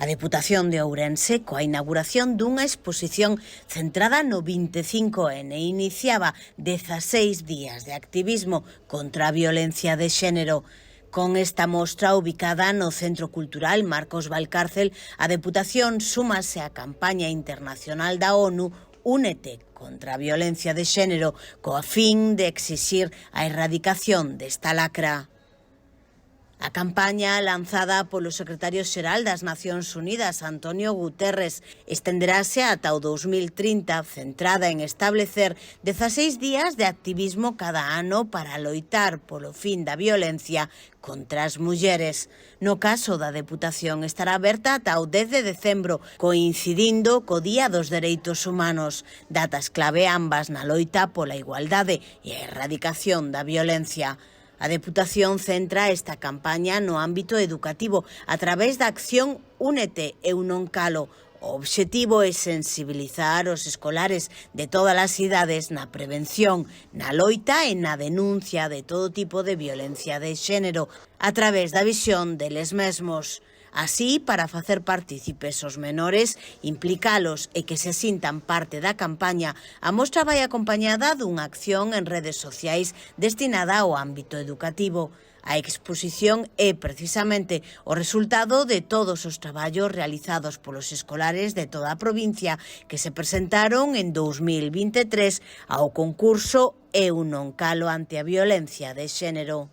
A Deputación de Ourense, coa inauguración dunha exposición centrada no 25N, iniciaba 16 días de activismo contra a violencia de xénero. Con esta mostra ubicada no Centro Cultural Marcos Valcárcel, a Deputación súmase á campaña internacional da ONU Únete contra a violencia de xénero, coa fin de exixir a erradicación desta lacra. A campaña, lanzada polo secretario xeral das Nacións Unidas, Antonio Guterres, estenderase ata o 2030, centrada en establecer 16 días de activismo cada ano para loitar polo fin da violencia contra as mulleres. No caso da Deputación, estará aberta ata o 10 de decembro, coincidindo co Día dos Dereitos Humanos, datas clave ambas na loita pola igualdade e a erradicación da violencia. A Deputación centra esta campaña no ámbito educativo a través da acción Únete, eu non calo. O obxectivo é sensibilizar os escolares de todas as idades na prevención, na loita e na denuncia de todo tipo de violencia de xénero a través da visión deles mesmos. Así, para facer partícipes os menores, implicalos e que se sintan parte da campaña, a mostra vai acompañada dunha acción en redes sociais destinada ao ámbito educativo. A exposición é precisamente o resultado de todos os traballos realizados polos escolares de toda a provincia que se presentaron en 2023 ao concurso Eu non calo ante a violencia de xénero.